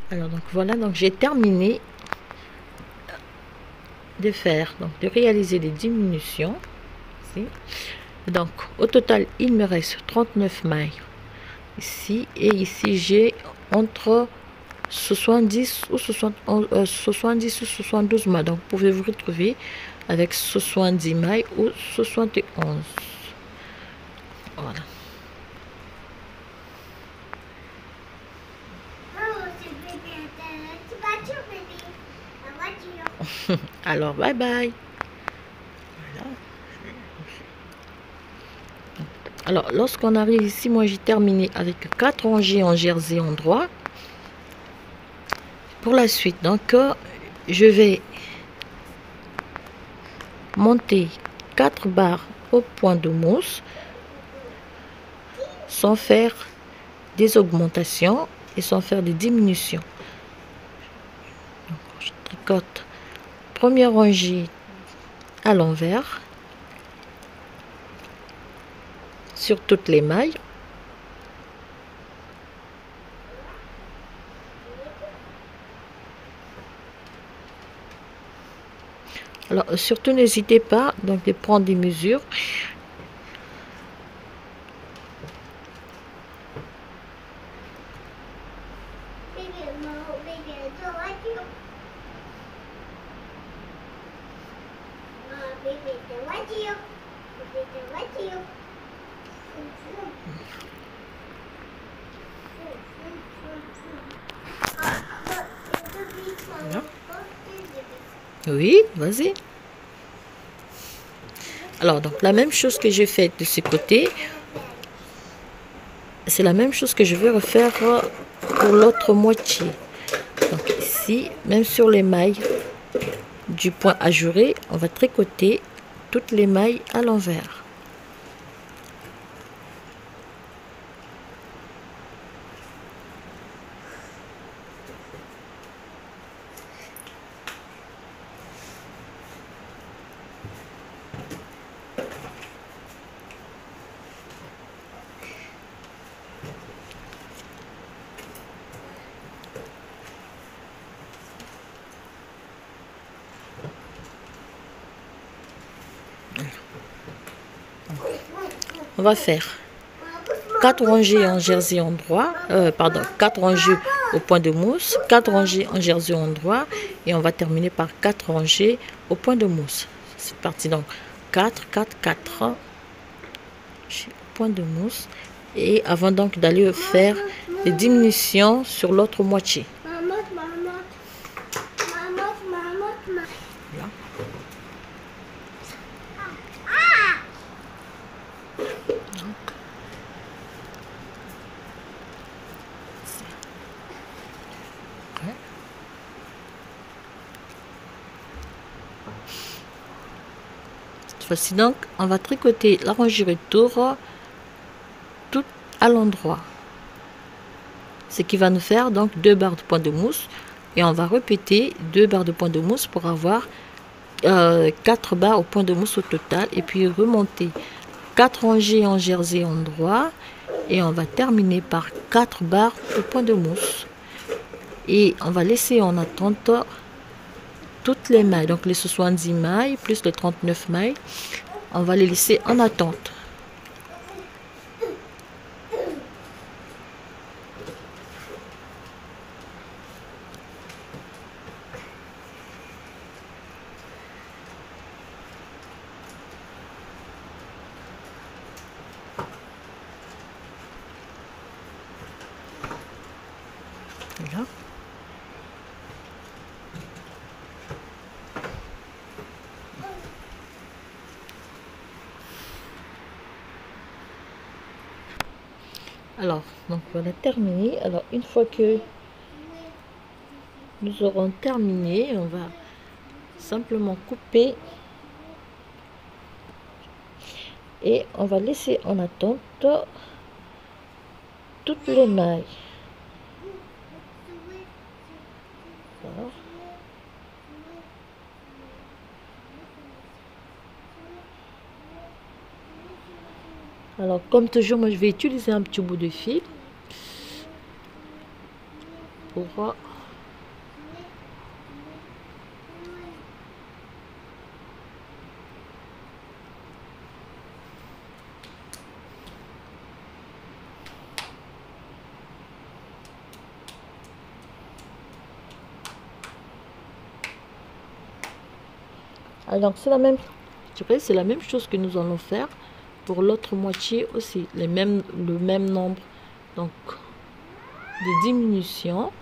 Alors donc voilà, donc j'ai terminé de faire, donc de réaliser les diminutions ici. Donc au total il me reste 39 mailles ici, et ici j'ai entre 70 ou 70 ou 72 mailles, donc vous pouvez vous retrouver avec 70 mailles ou 71. Voilà. Alors bye bye. Voilà. Alors lorsqu'on arrive ici, moi j'ai terminé avec 4 rangées en jersey en droit. Pour la suite, donc je vais monter 4 barres au point de mousse sans faire des augmentations et sans faire des diminutions. Donc, je tricote première rangée à l'envers sur toutes les mailles. Alors surtout n'hésitez pas donc de prendre des mesures. Voilà. Oui, vas-y. Alors donc la même chose que j'ai fait de ce côté, c'est la même chose que je vais refaire pour l'autre moitié. Donc ici, même sur les mailles du point ajouré, on va tricoter toutes les mailles à l'envers. On va faire 4 rangées en jersey en droit, 4 rangées au point de mousse, 4 rangées en jersey en droit, et on va terminer par 4 rangées au point de mousse. C'est parti, donc 4, 4, 4 point de mousse, et avant donc d'aller faire les diminutions sur l'autre moitié. Là. Cette fois-ci donc on va tricoter la rangée retour tout à l'endroit, ce qui va nous faire donc 2 barres de point de mousse, et on va répéter 2 barres de point de mousse pour avoir 4 barres au point de mousse au total, et puis remonter 4 rangées en jersey en droit, et on va terminer par 4 barres au point de mousse, et on va laisser en attente toutes les mailles, donc les 70 mailles plus les 39 mailles, on va les laisser en attente. Voilà. Alors, donc voilà terminé. Alors, une fois que nous aurons terminé, on va simplement couper et on va laisser en attente toutes les mailles. Voilà. Alors, comme toujours, moi je vais utiliser un petit bout de fil pour Alors c'est la même, je dirais, c'est la même chose que nous allons faire pour l'autre moitié aussi, le même nombre donc de diminutions.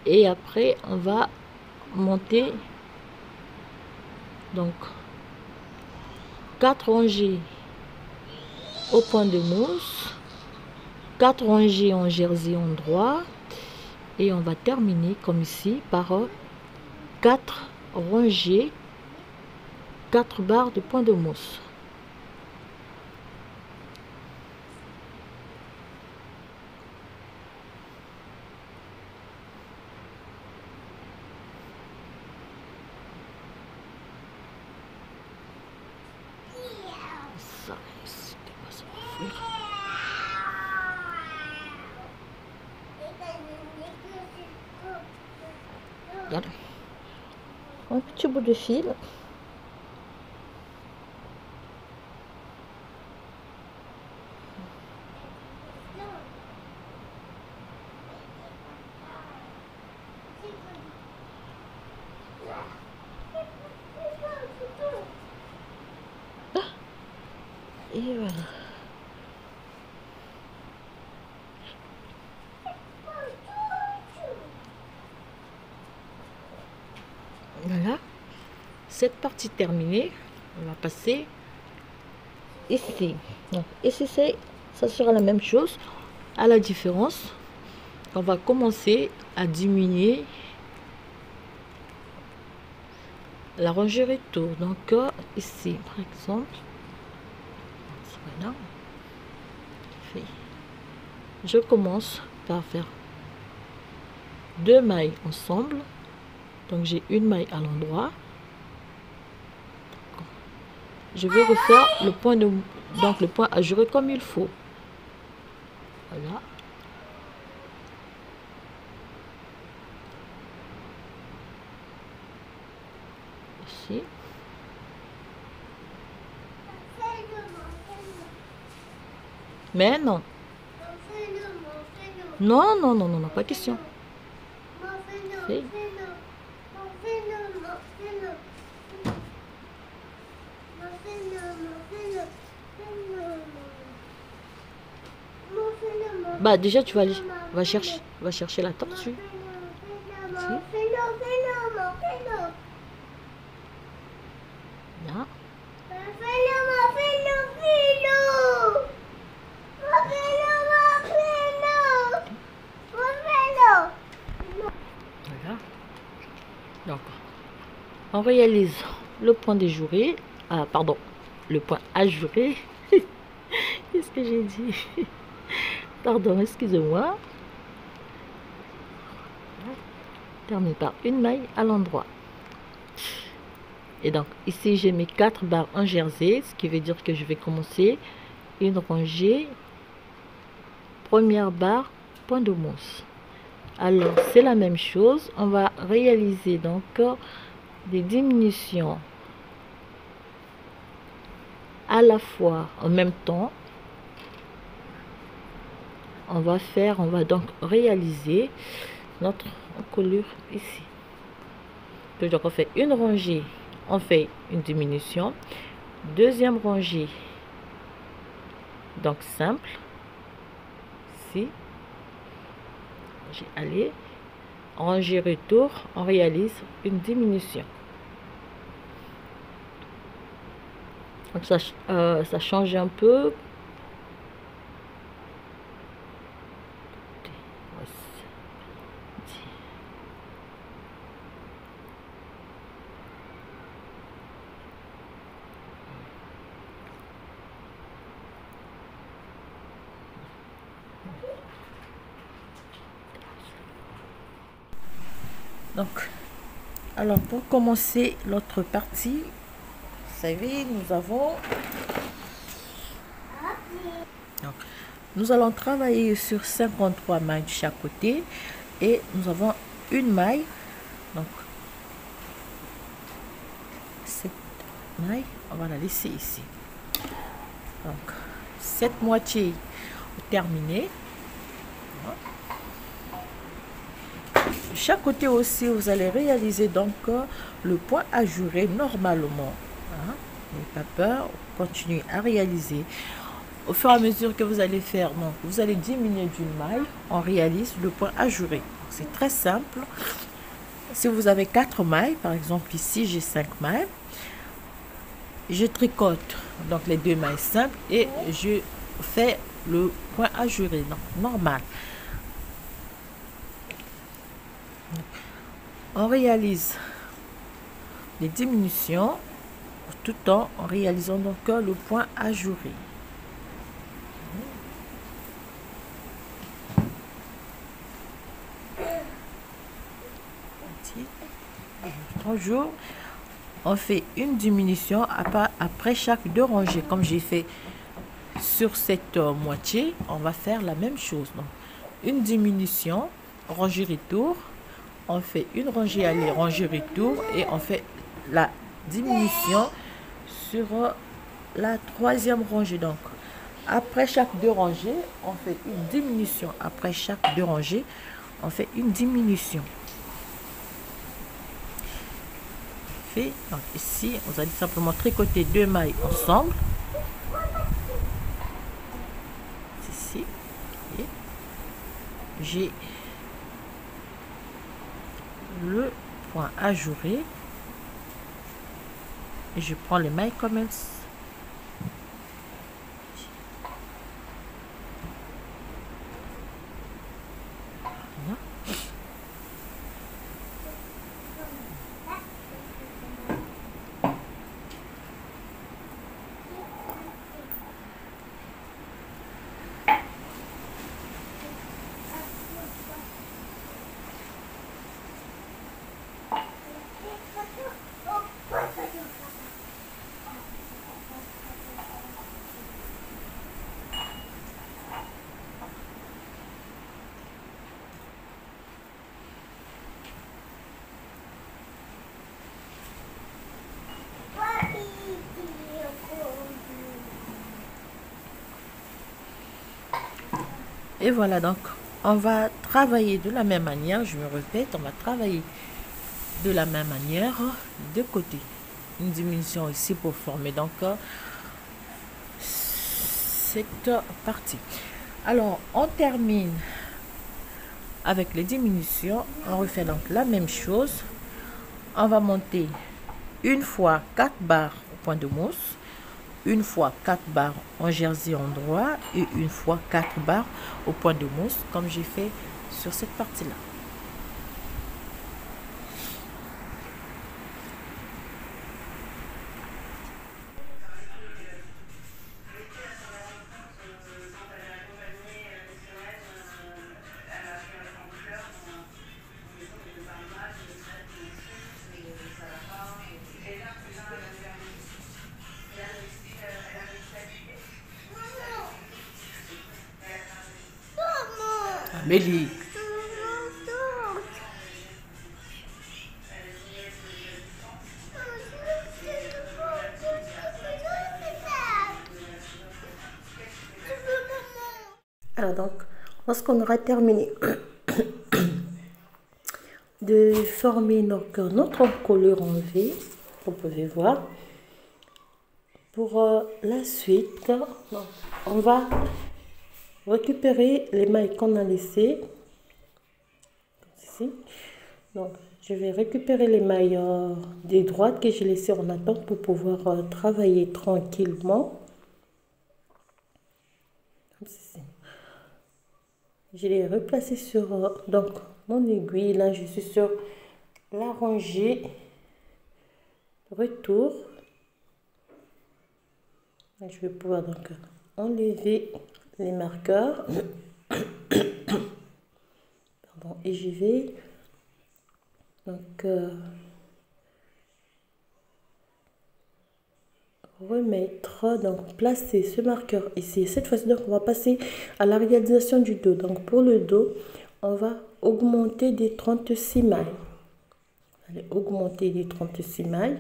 Et après on va monter donc 4 rangées au point de mousse, 4 rangées en jersey endroit, et on va terminer comme ici par 4 rangées, 4 barres de point de mousse. Ça, c'était pas ça. Regarde. Un petit bout de fil. Et voilà. Voilà. Cette partie terminée, on va passer ici. Donc, ici, ça sera la même chose. À la différence, on va commencer à diminuer la rangée retour. Donc, ici, par exemple, voilà. Je commence par faire 2 mailles ensemble. Donc j'ai une maille à l'endroit. Je vais refaire le point le point ajouré comme il faut. Voilà. Ici. Mais non. Non, non, non, non, non, pas question. Fais. Bah déjà tu vas aller, va chercher la tortue. Là. Voilà. Donc on réalise le point déjouré. Ah pardon, le point ajouré. Qu'est-ce que j'ai dit? Pardon, excusez-moi. Termine par une maille à l'endroit. Et donc ici j'ai mes 4 barres en jersey, ce qui veut dire que je vais commencer une rangée, première barre, point de mousse. Alors c'est la même chose, on va réaliser donc des diminutions à la fois en même temps. On va donc réaliser notre encolure ici. Donc on fait une rangée, on fait une diminution, deuxième rangée, donc simple, ici, j'ai allé, rangée retour, on réalise une diminution. Donc ça change un peu. Donc, alors pour commencer l'autre partie, vous savez, nous allons travailler sur 53 mailles de chaque côté et nous avons une maille. Donc, cette maille, on va la laisser ici. Donc, cette moitié terminée. chaque côté aussi, vous allez réaliser donc le point ajouré normalement. Hein? N'ayez pas peur, continuez à réaliser. Au fur et à mesure que vous allez faire, donc vous allez diminuer d'une maille, on réalise le point ajouré. C'est très simple. Si vous avez 4 mailles, par exemple ici j'ai 5 mailles, je tricote donc les 2 mailles simples et je fais le point ajouré normal. On réalise les diminutions tout en réalisant donc le point ajouré. Toujours, on fait une diminution après chaque 2 rangées. Comme j'ai fait sur cette moitié, on va faire la même chose. Donc, une diminution, rangée retour, on fait une rangée aller, rangée retour et on fait la diminution sur la 3e rangée. Donc, après chaque 2 rangées, on fait une diminution. Après chaque 2 rangées, on fait une diminution. Donc ici, vous allez simplement tricoter 2 mailles ensemble. Ici, j'ai le point ajouré et je prends les mailles comme elles. Et voilà, donc on va travailler de la même manière, je me répète, on va travailler de la même manière de côté. Une diminution ici pour former donc cette partie. Alors, on termine avec les diminutions. On refait donc la même chose. On va monter une fois 4 barres au point de mousse, une fois 4 barres en jersey endroit et une fois 4 barres au point de mousse comme j'ai fait sur cette partie là. Amélie. Alors donc, lorsqu'on aura terminé de former donc notre encolure en V, vous pouvez voir, pour la suite, on va récupérer les mailles qu'on a laissées, ici. Donc, je vais récupérer les mailles des droites que j'ai laissées en attente pour pouvoir travailler tranquillement. Comme ceci. Je les replacer sur donc mon aiguille. Là, je suis sur la rangée retour. Je vais pouvoir donc enlever les marqueurs. Pardon, et j'y vais donc remettre, donc placer ce marqueur ici. Cette fois-ci, donc on va passer à la réalisation du dos. Donc pour le dos, on va augmenter des 36 mailles. Allez, augmenter des 36 mailles.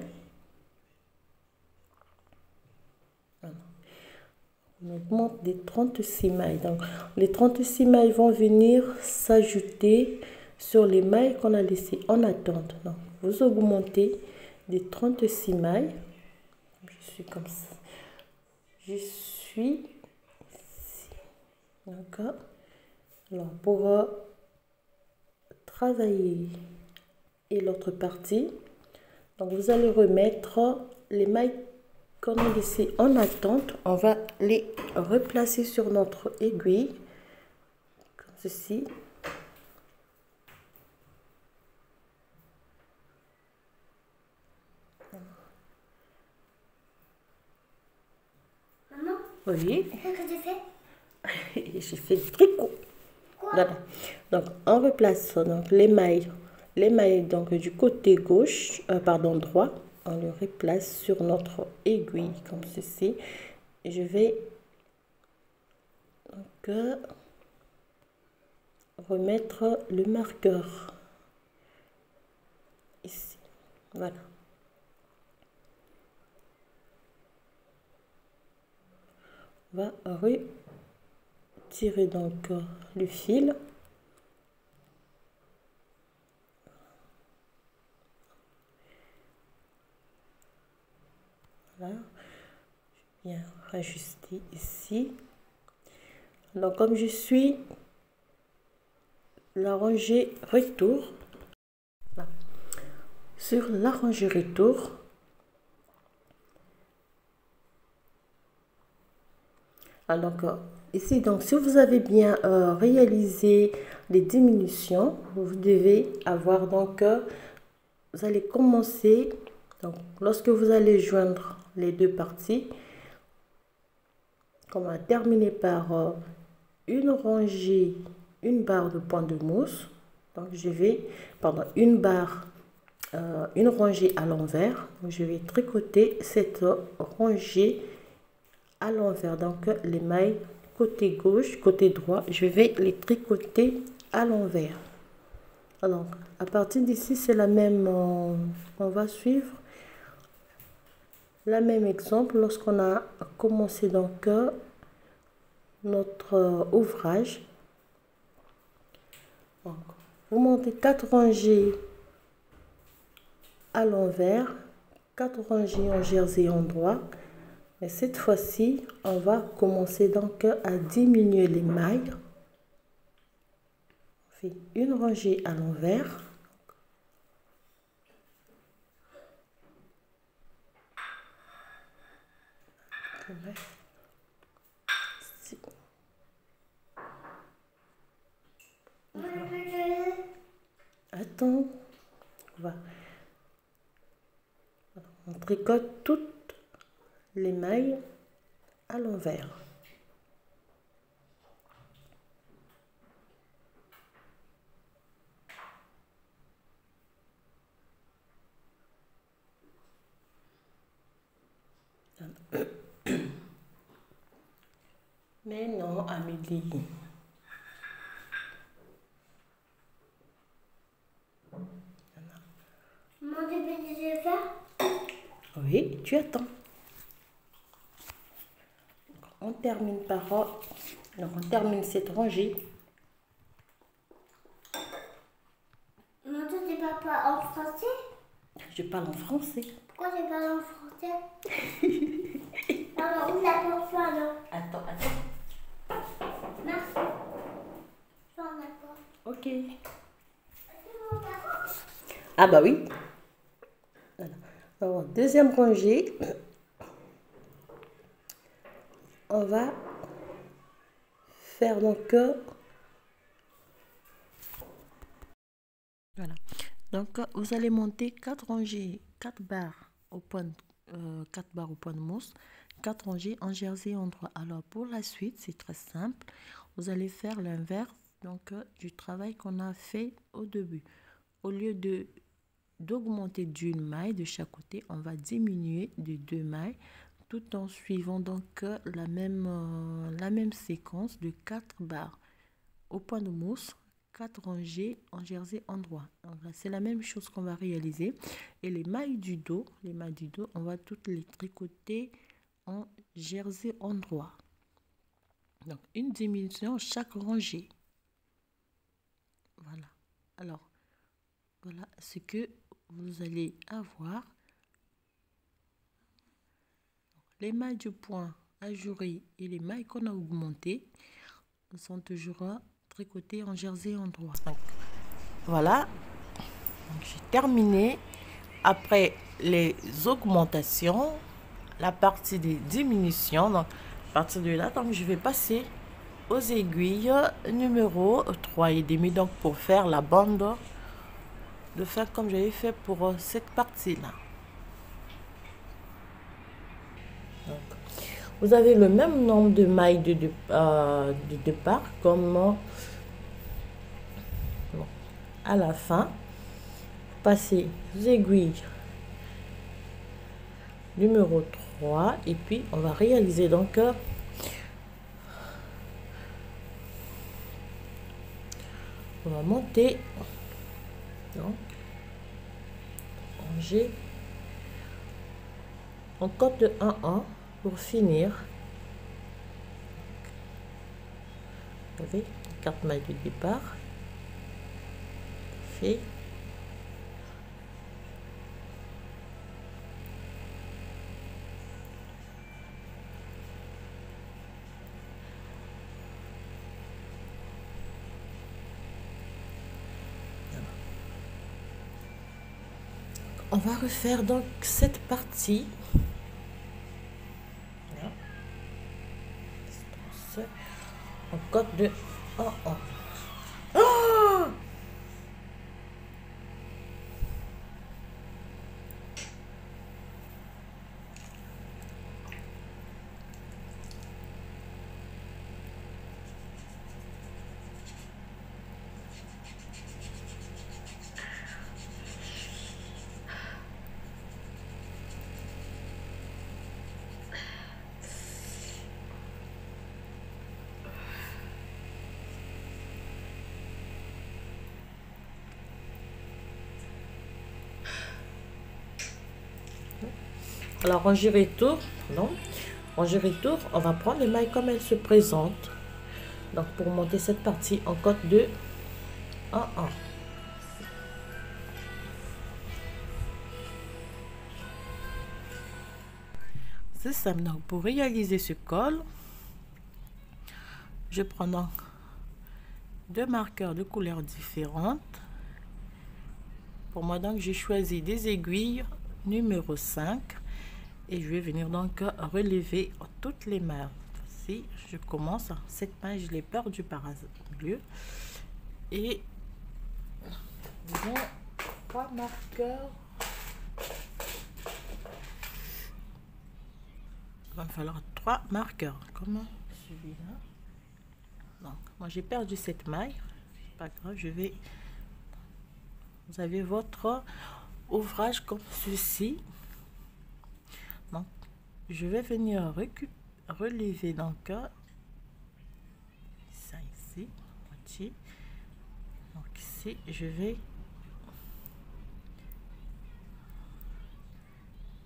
On augmente des 36 mailles. Donc les 36 mailles vont venir s'ajouter sur les mailles qu'on a laissées en attente. Donc, vous augmentez des 36 mailles. Je suis comme ça. Je suis ici. D'accord. Alors, pour travailler et l'autre partie, donc vous allez remettre les mailles qu'on a laissées en attente. On va les replacer sur notre aiguille, comme ceci. Maman, Oui. qu'est-ce que tu fais? J'ai fait du tricot. Quoi? Voilà. Donc, on replace donc, les mailles donc, du côté gauche, pardon, droit. On le replace sur notre aiguille, comme ceci. Je vais donc, remettre le marqueur ici. Voilà. On va retirer donc le fil. Voilà. Je viens rajuster ici. Donc comme je suis la rangée retour, voilà. Sur la rangée retour, alors ici, donc si vous avez bien réalisé les diminutions, vous devez avoir donc vous allez commencer donc lorsque vous allez joindre les deux parties, on va terminer par une rangée, une barre de points de mousse. Donc je vais pendant une barre, une rangée à l'envers, je vais tricoter cette rangée à l'envers. Donc les mailles côté gauche, côté droit, je vais les tricoter à l'envers. Alors à partir d'ici, c'est la même, on va suivre la même exemple lorsqu'on a commencé donc notre ouvrage. Donc, vous montez 4 rangées à l'envers, 4 rangées en jersey en droit. Mais cette fois-ci, on va commencer donc à diminuer les mailles. On fait une rangée à l'envers. Attends, on tricote toutes les mailles à l'envers. Mais non, Amélie. Maman, tu peux déjà faire? Oui, tu attends. On termine par... Donc on termine cette rangée. Maman, toi, tu parles pas en français? Je parle en français. Pourquoi tu parles en français? Maman, où la porte, alors? Attends. Merci. Je suis en accord. Ok. C'est mon d'accord? Ah bah oui. Voilà. Alors, deuxième rangée. On va faire donc voilà. Donc vous allez monter 4 rangées, 4 barres au point de, 4 barres au point de mousse, 4 rangées en jersey en droit. Alors pour la suite, c'est très simple. Vous allez faire l'inverse donc du travail qu'on a fait au début. Au lieu de d'augmenter d'une maille de chaque côté, on va diminuer de 2 mailles tout en suivant donc la même séquence de 4 barres au point de mousse, 4 rangées en jersey en droit. Donc là, c'est la même chose qu'on va réaliser. Et les mailles du dos, on va toutes les tricoter en jersey en droit. Donc une diminution chaque rangée. Voilà. Alors, voilà ce que vous allez avoir. Les mailles du point ajourées et les mailles qu'on a augmentées sont toujours tricotées en jersey endroit. Donc, voilà, j'ai terminé. Après les augmentations, la partie des diminutions, donc à partir de là, donc je vais passer aux aiguilles numéro 3,5, donc pour faire la bande de fin comme j'avais fait pour cette partie-là. Vous avez le même nombre de mailles de départ comme à la fin. Passez aux aiguilles numéro 3 et puis on va réaliser donc on va monter donc ranger en corde de 1-1 pour finir. Vous avez 4 mailles de départ. Fait. On va refaire donc cette partie. Voilà. En corde de 1-1. Oh! Alors, rangée retour, non. Rangée retour, on va prendre les mailles comme elles se présentent. Donc, pour monter cette partie en corde de 1-1. C'est simple. Donc, pour réaliser ce col, je prends donc 2 marqueurs de couleurs différentes. Pour moi, donc, j'ai choisi des aiguilles numéro 5. Et je vais venir donc relever toutes les mailles. Si je commence, cette maille, je l'ai perdue par hasard. Et disons 3 marqueurs. Il va me falloir 3 marqueurs. Comment celui-là? Donc, moi j'ai perdu cette maille. C'est pas grave, je vais. Vous avez votre ouvrage comme ceci. Donc, je vais venir relever donc ça ici, moitié. Donc ici, je vais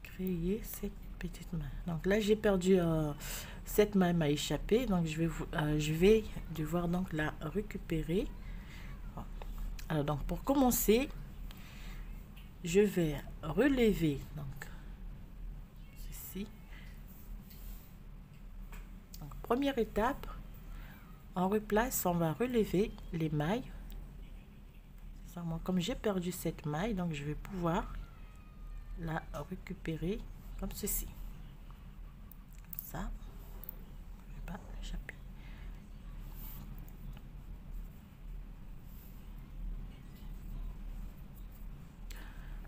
créer cette petite maille. Donc là, j'ai perdu cette maille m'a échappé, donc je vais devoir donc la récupérer. Bon. Alors donc pour commencer, je vais relever donc ceci. Donc, première étape, on replace, on va relever les mailles. Ça, moi, comme j'ai perdu cette maille, donc je vais pouvoir la récupérer comme ceci. Ça, je vais pas échapper.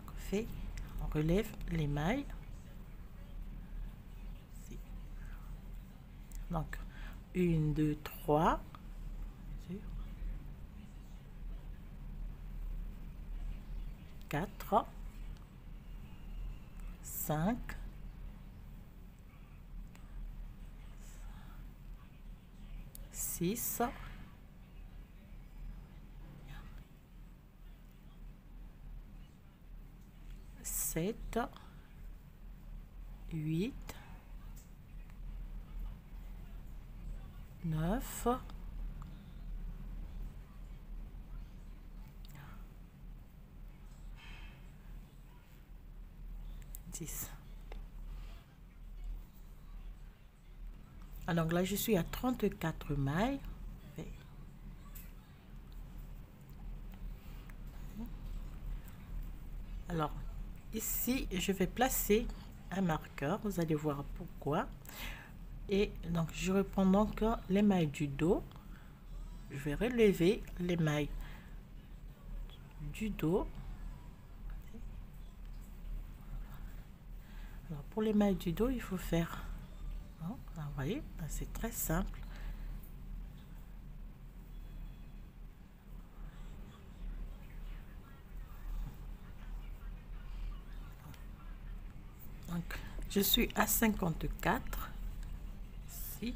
On fait, on relève les mailles. Donc, 1, 2, 3. 4, 5, 6, 7, 8, 9, 10. Alors là, je suis à 34 mailles. Alors, ici, je vais placer un marqueur. Vous allez voir pourquoi. Et donc, je reprends donc les mailles du dos. Je vais relever les mailles du dos. Alors, pour les mailles du dos, il faut faire... Vous voyez, c'est très simple. Donc, je suis à 54. Ici.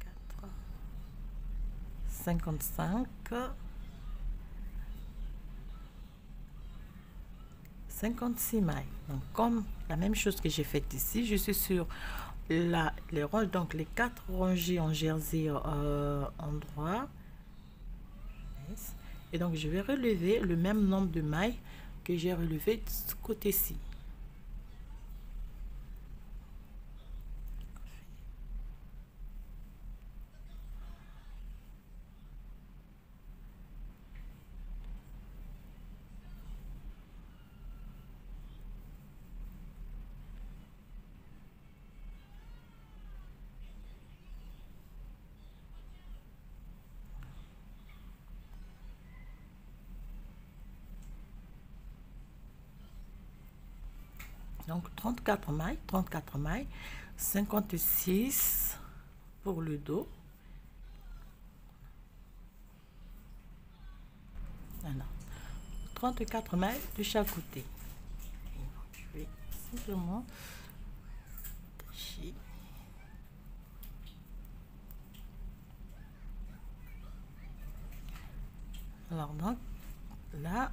4. 55. 56 mailles. Donc, comme la même chose que j'ai faite ici, je suis sur les ranges, donc les 4 rangées en jersey endroit. Et donc, je vais relever le même nombre de mailles que j'ai relevé de ce côté-ci. Donc 34 mailles, 56 pour le dos. Voilà. 34 mailles de chaque côté. Et donc, je vais simplement tâcher. Alors donc là,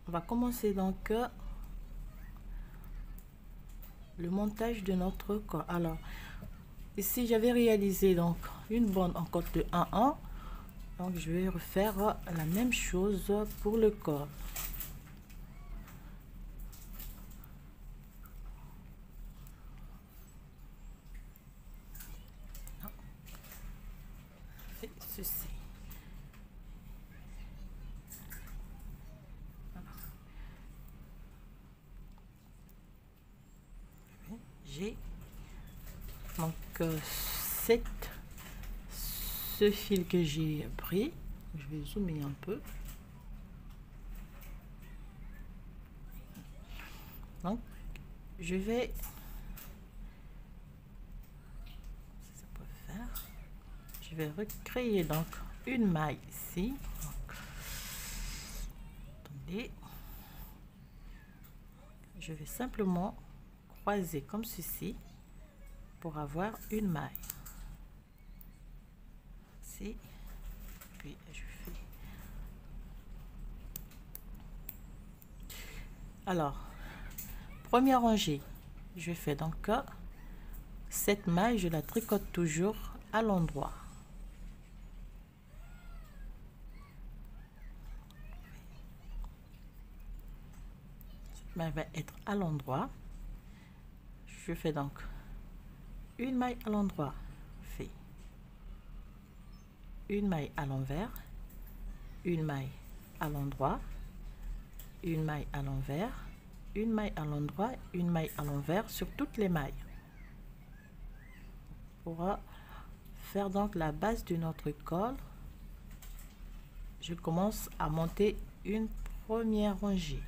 on va commencer donc le montage de notre corps. Alors ici j'avais réalisé donc une bande en côte de 1-1, donc je vais refaire la même chose pour le corps. C'est ceci. J'ai donc ce fil que j'ai pris, je vais zoomer un peu. Donc je vais, ça peut faire, je vais recréer donc une maille ici. Donc, attendez, je vais simplement croiser comme ceci pour avoir une maille. Ici, puis je fais. Alors, première rangée, je fais donc cette maille, je la tricote toujours à l'endroit. Cette maille va être à l'endroit. Je fais donc une maille à l'endroit, fais une maille à l'envers, une maille à l'endroit, une maille à l'envers, une maille à l'endroit, une maille à l'envers sur toutes les mailles. Pour faire donc la base de notre col, je commence à monter une première rangée.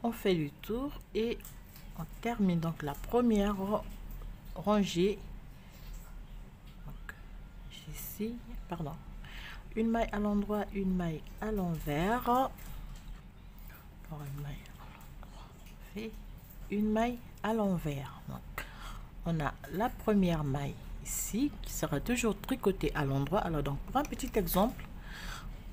On fait le tour et on termine donc la première rangée. Donc, ici, pardon, une maille à l'endroit, une maille à l'envers, une maille à l'envers. Donc on a la première maille ici qui sera toujours tricotée à l'endroit. Alors donc pour un petit exemple,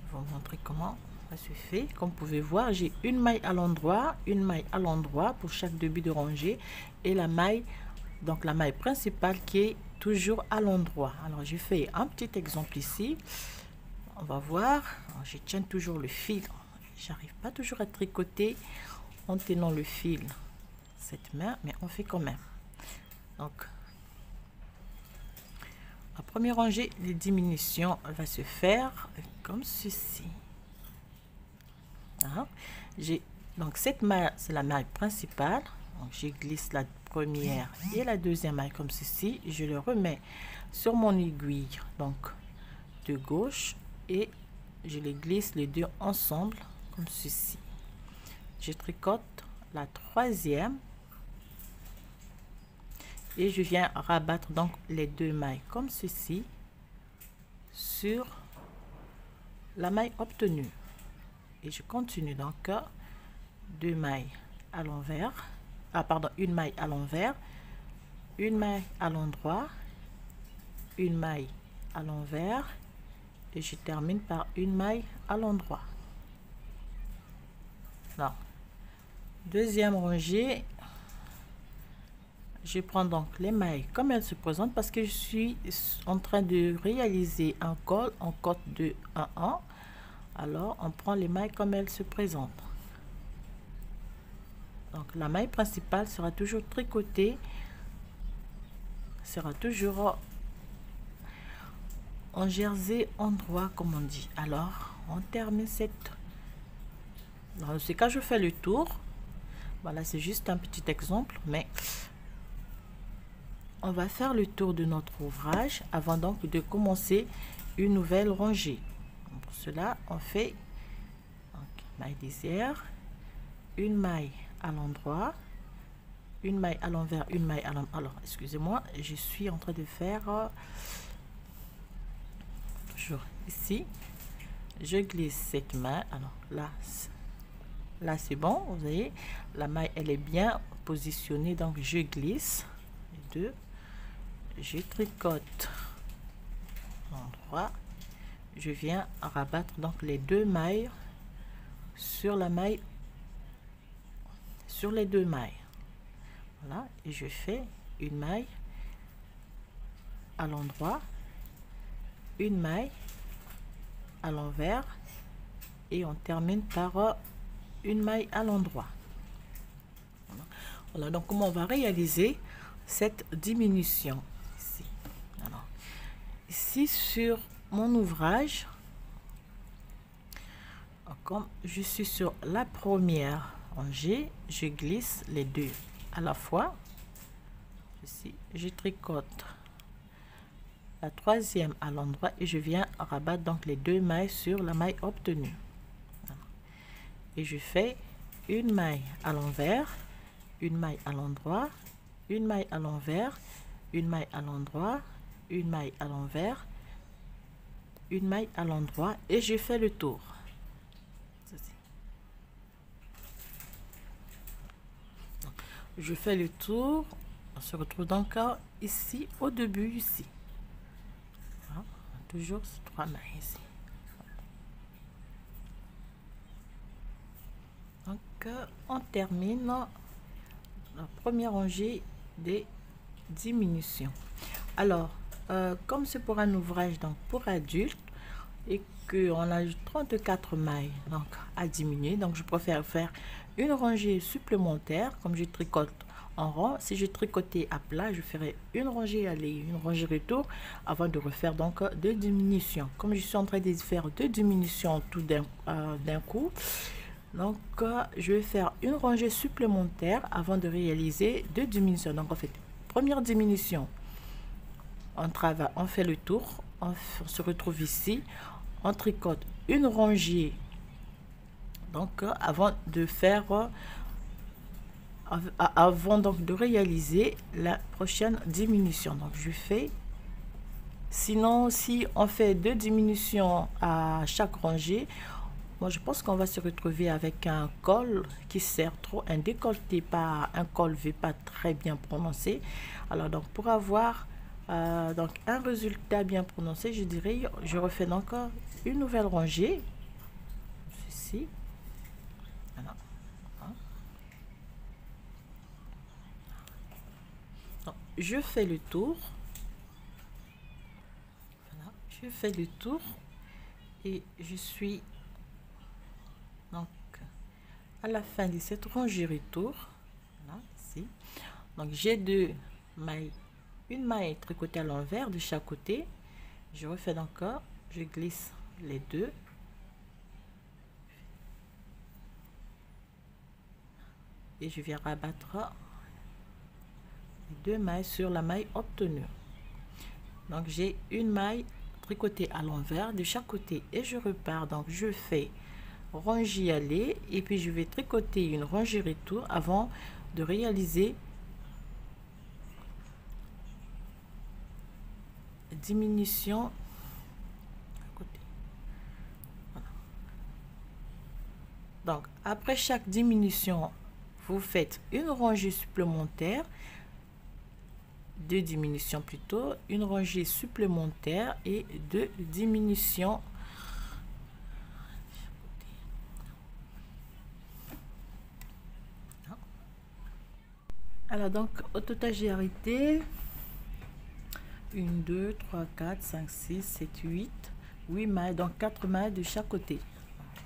je vais vous montrer comment ça se fait. Comme vous pouvez voir, j'ai une maille à l'endroit, une maille à l'endroit pour chaque début de rangée et la maille, donc la maille principale qui est toujours à l'endroit. Alors je fais un petit exemple ici. On va voir. Alors, je tiens toujours le fil. J'arrive pas toujours à tricoter en tenant le fil cette main, mais on fait quand même. Donc la première rangée, les diminutions va se faire comme ceci. J'ai donc cette maille, c'est la maille principale. Donc je glisse la première et la deuxième maille comme ceci. Je le remets sur mon aiguille, donc de gauche, et je les glisse les deux ensemble comme ceci. Je tricote la troisième et je viens rabattre donc les deux mailles comme ceci sur la maille obtenue, et je continue donc deux mailles à l'envers, une maille à l'envers, une maille à l'endroit, une maille à l'envers, et je termine par une maille à l'endroit. Deuxième rangée, je prends donc les mailles comme elles se présentent parce que je suis en train de réaliser un col en côte de 1-1. Alors on prend les mailles comme elles se présentent. Donc la maille principale sera toujours tricotée, sera toujours en jersey endroit comme on dit. Alors on termine cette. Dans ce cas, je fais le tour. Voilà, c'est juste un petit exemple, mais on va faire le tour de notre ouvrage avant donc de commencer une nouvelle rangée. Pour cela, on fait donc, maille lisière, une maille à l'endroit, une maille à l'envers, une maille à l'endroit. Alors, excusez-moi, je suis en train de faire toujours ici. Je glisse cette maille. Alors là c'est bon, vous voyez, la maille elle est bien positionnée, donc je glisse les deux. Je tricote l'endroit, je viens rabattre donc les deux mailles sur la maille, sur les deux mailles. Voilà, et je fais une maille à l'endroit, une maille à l'envers, et on termine par une maille à l'endroit. Voilà donc comment on va réaliser cette diminution. Alors, ici sur mon ouvrage, comme je suis sur la première rangée, je glisse les deux à la fois. Ici, je tricote la troisième à l'endroit et je viens rabattre donc les deux mailles sur la maille obtenue. Et je fais une maille à l'envers, une maille à l'endroit, une maille à l'envers, une maille à l'endroit, une maille à l'envers, une maille à l'endroit, et je fais le tour. Je fais le tour, on se retrouve donc ici au début ici. Voilà, toujours ces trois mailles ici. Donc on termine la première rangée des diminutions. Alors comme c'est pour un ouvrage donc pour adultes et que on a 34 mailles donc à diminuer, donc je préfère faire une rangée supplémentaire. Comme je tricote en rond, si je tricotais à plat, je ferai une rangée aller, une rangée retour avant de refaire donc deux diminutions. Comme je suis en train de faire deux diminutions tout d'un coup, donc je vais faire une rangée supplémentaire avant de réaliser deux diminutions. Donc en fait, première diminution, on travaille, on fait le tour, on se retrouve ici, on tricote une rangée donc avant de faire avant donc de réaliser la prochaine diminution. Donc je fais, sinon si on fait deux diminutions à chaque rangée, moi je pense qu'on va se retrouver avec un col qui sert trop, un décolleté, pas un col V pas très bien prononcé. Alors donc pour avoir donc un résultat bien prononcé, je dirais, je refais donc une nouvelle rangée ceci. Voilà. Donc, je fais le tour Je fais le tour et je suis donc à la fin de cette rangée retour. Voilà, ici. Donc j'ai deux mailles, une maille tricotée à l'envers de chaque côté. Je refais encore, je glisse les deux. Et je viens rabattre les deux mailles sur la maille obtenue. Donc j'ai une maille tricotée à l'envers de chaque côté et je repars. Donc je fais rangée aller et puis je vais tricoter une rangée retour avant de réaliser diminution à côté. Voilà. Donc après chaque diminution, vous faites une rangée supplémentaire, deux diminutions plutôt, une rangée supplémentaire et deux diminutions. Alors donc au total j'ai arrêté 1, 2, 3, 4, 5, 6, 7, 8 mailles, donc 4 mailles de chaque côté.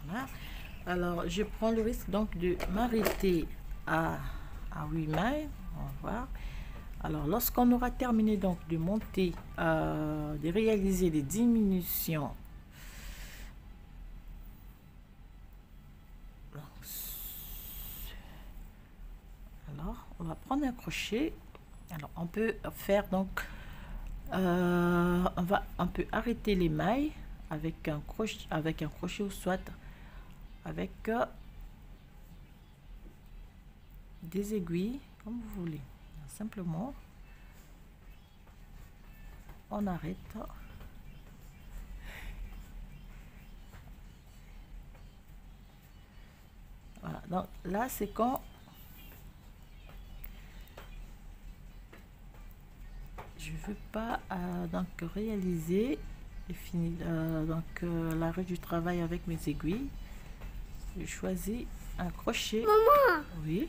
Voilà. Alors je prends le risque donc de m'arrêter à 8 mailles. On va voir. Alors lorsqu'on aura terminé donc de monter, de réaliser les diminutions, alors on va prendre un crochet. Alors on peut faire donc on peut arrêter les mailles avec un crochet ou soit avec des aiguilles comme vous voulez. Simplement on arrête. Voilà, donc là c'est quand je veux pas donc réaliser et finir l'arrêt du travail avec mes aiguilles. Je choisis un crochet. Maman. Oui.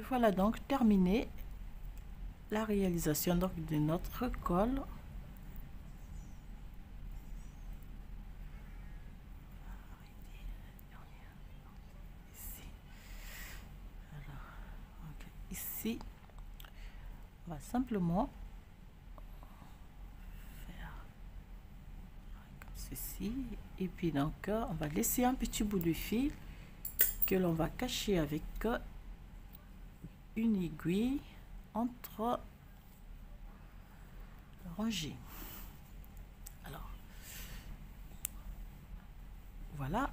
Voilà donc terminé la réalisation donc de notre col. Ici, on va simplement faire comme ceci et puis donc on va laisser un petit bout de fil que l'on va cacher avec une aiguille entre rangées. Alors voilà,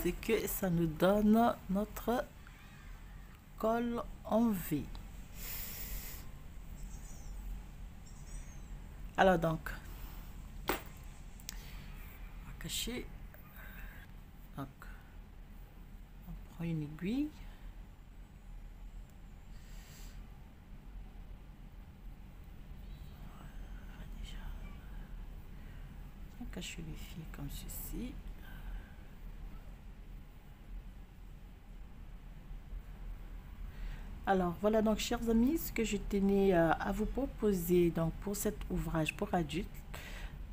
c'est que ça nous donne notre col en V. Alors donc on va cacher, donc on prend une aiguille, déjà on cache les fils comme ceci. Alors voilà donc chers amis ce que je tenais à vous proposer donc pour cet ouvrage pour adultes,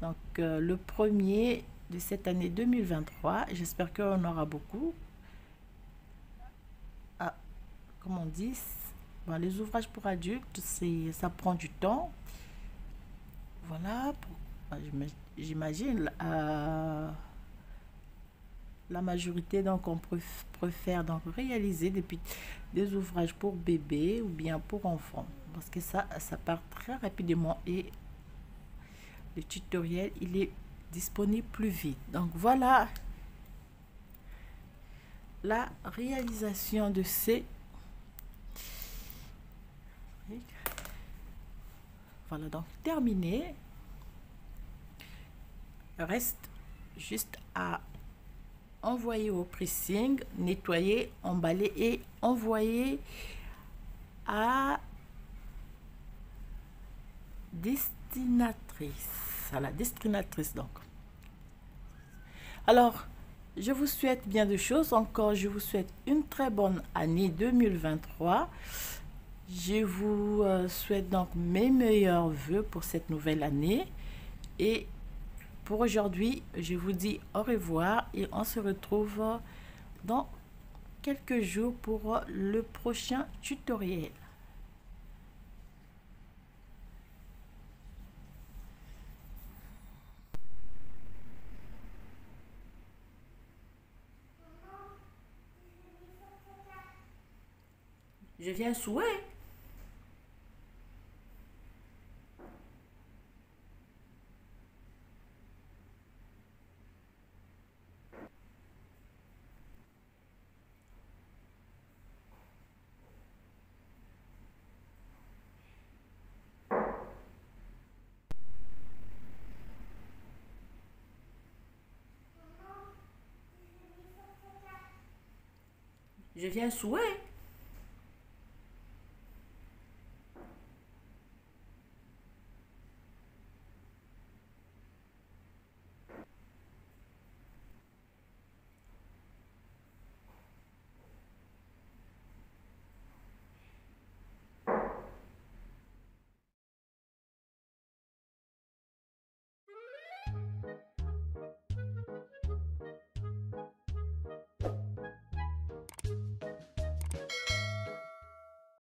donc le premier de cette année 2023. J'espère qu'on aura beaucoup. Comme on dit, bon, les ouvrages pour adultes ça prend du temps. Voilà, j'imagine la majorité donc on préfère donc réaliser des ouvrages pour bébé ou bien pour enfants parce que ça part très rapidement et le tutoriel il est disponible plus vite. Donc voilà la réalisation de ces voilà donc terminé. Reste juste à envoyer au pressing, nettoyer, emballer et envoyer à destinatrice, à la destinatrice donc. Alors Je vous souhaite bien de choses. Encore, je vous souhaite une très bonne année 2023. Je vous souhaite donc mes meilleurs vœux pour cette nouvelle année. Et pour aujourd'hui, je vous dis au revoir et on se retrouve dans quelques jours pour le prochain tutoriel. Je viens souhaiter. Je viens souhaiter.